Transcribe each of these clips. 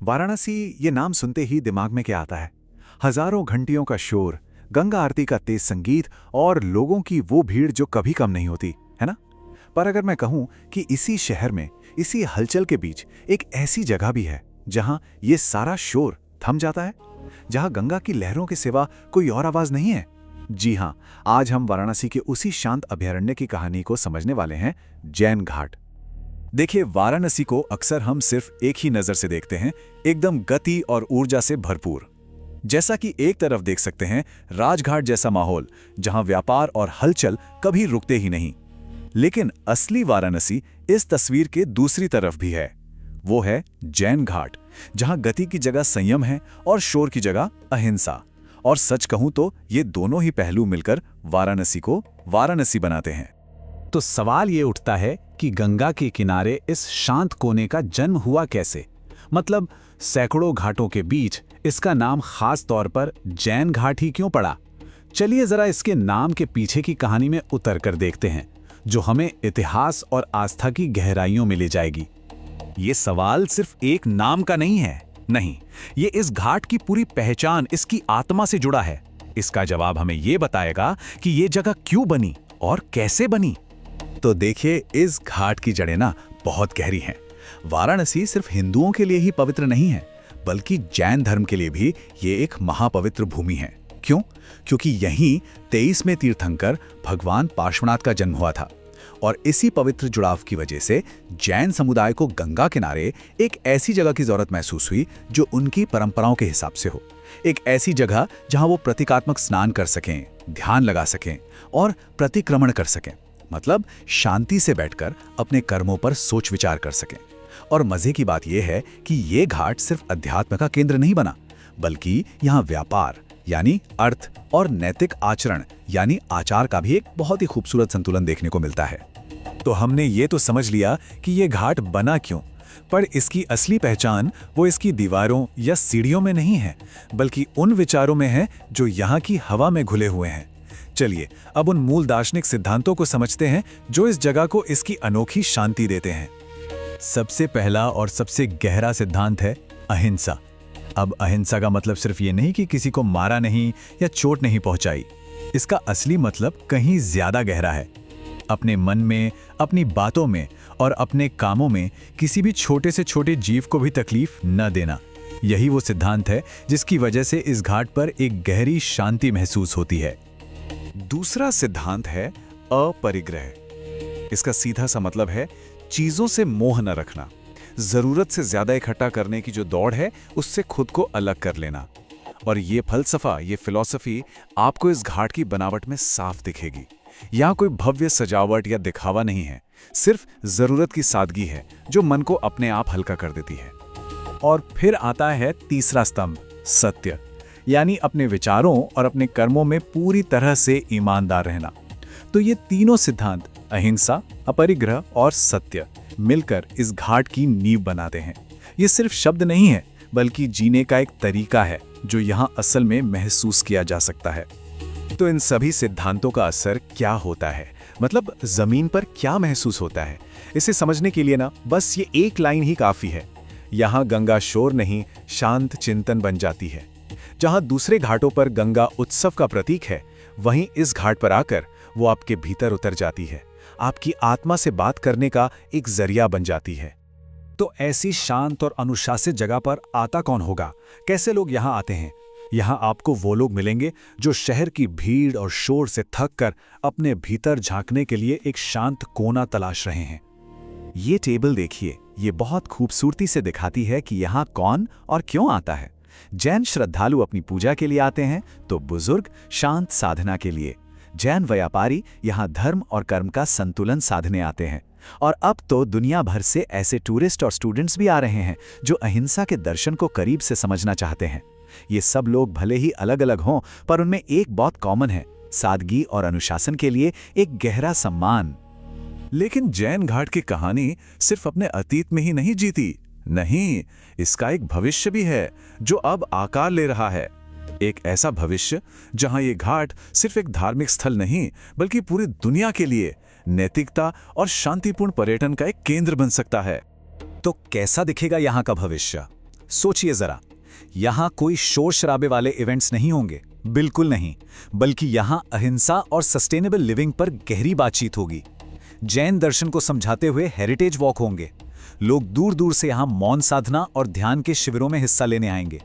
वाराणसी ये नाम सुनते ही दिमाग में क्या आता है? हजारों घंटियों का शोर, गंगा आरती का तेज संगीत और लोगों की वो भीड़ जो कभी कम नहीं होती, है ना? पर अगर मैं कहूं कि इसी शहर में, इसी हलचल के बीच एक ऐसी जगह भी है जहां ये सारा शोर थम जाता है, जहां गंगा की लहरों के सिवा कोई और आवाज नहीं है। जी हां, आज हम वाराणसी के उसी शांत अभयारण्य की कहानी को समझने वाले हैं, जैन घाट। देखिए, वाराणसी को अक्सर हम सिर्फ एक ही नजर से देखते हैं, एकदम गति और ऊर्जा से भरपूर। जैसा कि एक तरफ देख सकते हैं राजघाट जैसा माहौल, जहां व्यापार और हलचल कभी रुकते ही नहीं। लेकिन असली वाराणसी इस तस्वीर के दूसरी तरफ भी है। वो है जैन घाट, जहां गति की जगह संयम है और शोर की जगह अहिंसा। और सच कहूं तो ये दोनों ही पहलू मिलकर वाराणसी को वाराणसी बनाते हैं। तो सवाल ये उठता है कि गंगा के किनारे इस शांत कोने का जन्म हुआ कैसे? मतलब सैकड़ों घाटों के बीच इसका नाम खास तौर पर जैन घाट ही क्यों पड़ा? चलिए जरा इसके नाम के पीछे की कहानी में उतर कर देखते हैं, जो हमें इतिहास और आस्था की गहराइयों में ले जाएगी। ये सवाल सिर्फ एक नाम का नहीं है, नहीं, ये इस घाट की पूरी पहचान, इसकी आत्मा से जुड़ा है। इसका जवाब हमें ये बताएगा कि ये जगह क्यों बनी और कैसे बनी। तो देखिए, इस घाट की जड़ें ना बहुत गहरी हैं। वाराणसी सिर्फ हिंदुओं के लिए ही पवित्र नहीं है, बल्कि जैन धर्म के लिए भी ये एक महापवित्र भूमि है। क्यों? क्योंकि यहीं 23वें तीर्थंकर भगवान पार्श्वनाथ का जन्म हुआ था। और इसी पवित्र जुड़ाव की वजह से जैन समुदाय को गंगा किनारे एक ऐसी जगह की जरूरत महसूस हुई जो उनकी परंपराओं के हिसाब से हो। एक ऐसी जगह जहां वो प्रतीकात्मक स्नान कर सकें, ध्यान लगा सकें और प्रतिक्रमण कर सकें। मतलब शांति से बैठकर अपने कर्मों पर सोच विचार कर सकें। और मजे की बात यह है कि ये घाट सिर्फ अध्यात्म का केंद्र नहीं बना, बल्कि यहाँ व्यापार यानी अर्थ और नैतिक आचरण यानी आचार का भी एक बहुत ही खूबसूरत संतुलन देखने को मिलता है। तो हमने ये तो समझ लिया कि ये घाट बना क्यों, पर इसकी असली पहचान वो इसकी दीवारों या सीढ़ियों में नहीं है, बल्कि उन विचारों में है जो यहाँ की हवा में घुले हुए हैं। चलिए अब उन मूल दार्शनिक सिद्धांतों को समझते हैं जो इस जगह को इसकी अनोखी शांति देते हैं। सबसे पहला और सबसे गहरा सिद्धांत है अहिंसा। अब अहिंसा का मतलब सिर्फ ये नहीं कि किसी को मारा नहीं या चोट नहीं पहुंचाई। इसका असली मतलब कहीं ज्यादा गहरा है। अपने मन में, अपनी बातों में और अपने कामों में किसी भी छोटे से छोटे जीव को भी तकलीफ न देना। यही वो सिद्धांत है जिसकी वजह से इस घाट पर एक गहरी शांति महसूस होती है। दूसरा सिद्धांत है अपरिग्रह। इसका सीधा सा मतलब है चीजों से मोह न रखना, जरूरत से ज्यादा इकट्ठा करने की जो दौड़ है उससे खुद को अलग कर लेना। और ये फलसफा, ये फिलॉसफी आपको इस घाट की बनावट में साफ दिखेगी। यहाँ कोई भव्य सजावट या दिखावा नहीं है, सिर्फ जरूरत की सादगी है जो मन को अपने आप हल्का कर देती है। और फिर आता है तीसरा स्तंभ, सत्य, यानी अपने विचारों और अपने कर्मों में पूरी तरह से ईमानदार रहना। तो ये तीनों सिद्धांत, अहिंसा, अपरिग्रह और सत्य, मिलकर इस घाट की नींव बनाते हैं। ये सिर्फ शब्द नहीं है, बल्कि जीने का एक तरीका है जो यहाँ असल में महसूस किया जा सकता है। तो इन सभी सिद्धांतों का असर क्या होता है, मतलब जमीन पर क्या महसूस होता है, इसे समझने के लिए ना बस ये एक लाइन ही काफी है। यहाँ गंगा शोर नहीं, शांत चिंतन बन जाती है। जहाँ दूसरे घाटों पर गंगा उत्सव का प्रतीक है, वहीं इस घाट पर आकर वो आपके भीतर उतर जाती है, आपकी आत्मा से बात करने का एक जरिया बन जाती है। तो ऐसी शांत और अनुशासित जगह पर आता कौन होगा? कैसे लोग यहाँ आते हैं? यहाँ आपको वो लोग मिलेंगे जो शहर की भीड़ और शोर से थककर अपने भीतर झांकने के लिए एक शांत कोना तलाश रहे हैं। ये टेबल देखिए, ये बहुत खूबसूरती से दिखाती है कि यहाँ कौन और क्यों आता है। जैन श्रद्धालु अपनी पूजा के लिए आते हैं, तो बुजुर्ग शांत साधना के लिए। जैन व्यापारी यहाँ धर्म और कर्म का संतुलन साधने आते हैं। और अब तो दुनिया भर से ऐसे टूरिस्ट और स्टूडेंट्स भी आ रहे हैं जो अहिंसा के दर्शन को करीब से समझना चाहते हैं। ये सब लोग भले ही अलग अलग हों, पर उनमें एक बहुत कॉमन है, सादगी और अनुशासन के लिए एक गहरा सम्मान। लेकिन जैन घाट की कहानी सिर्फ अपने अतीत में ही नहीं जीती। नहीं, इसका एक भविष्य भी है जो अब आकार ले रहा है। एक ऐसा भविष्य जहां ये घाट सिर्फ एक धार्मिक स्थल नहीं, बल्कि पूरी दुनिया के लिए नैतिकता और शांतिपूर्ण पर्यटन का एक केंद्र बन सकता है। तो कैसा दिखेगा यहाँ का भविष्य? सोचिए जरा, यहाँ कोई शोर शराबे वाले इवेंट्स नहीं होंगे, बिल्कुल नहीं, बल्कि यहाँ अहिंसा और सस्टेनेबल लिविंग पर गहरी बातचीत होगी। जैन दर्शन को समझाते हुए हेरिटेज वॉक होंगे। लोग दूर दूर से यहाँ मौन साधना और ध्यान के शिविरों में हिस्सा लेने आएंगे,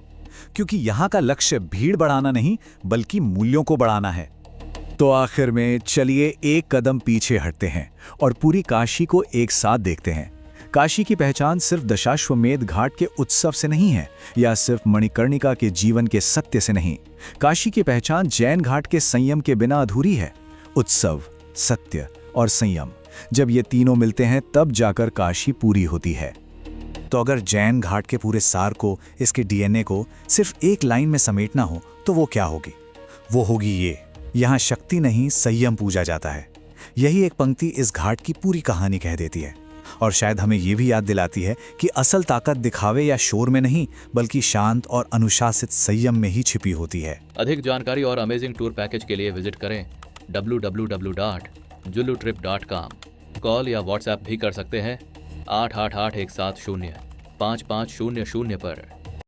क्योंकि यहाँ का लक्ष्य भीड़ बढ़ाना नहीं बल्कि मूल्यों को बढ़ाना है। तो आखिर में चलिए एक कदम पीछे हटते हैं और पूरी काशी को एक साथ देखते हैं। काशी की पहचान सिर्फ दशाश्वमेध घाट के उत्सव से नहीं है, या सिर्फ मणिकर्णिका के जीवन के सत्य से नहीं। काशी की पहचान जैन घाट के संयम के बिना अधूरी है। उत्सव, सत्य और संयम, जब ये तीनों मिलते हैं तब जाकर काशी पूरी होती है। तो अगर जैन घाट के पूरे सार को, इसके डीएनए को सिर्फ एक लाइन में समेटना हो तो वो क्या होगी? वो होगी ये: यहाँ शक्ति नहीं, संयम पूजा जाता है। यही एक पंक्ति इस घाट की पूरी कहानी कह देती है, और शायद हमें ये भी याद दिलाती है कि असल ताकत दिखावे या शोर में नहीं, बल्कि शांत और अनुशासित संयम में ही छिपी होती है। अधिक जानकारी और अमेजिंग टूर पैकेज के लिए विजिट करें www.jullutrip.com। कॉल या व्हाट्सएप भी कर सकते हैं 8881705500 पर।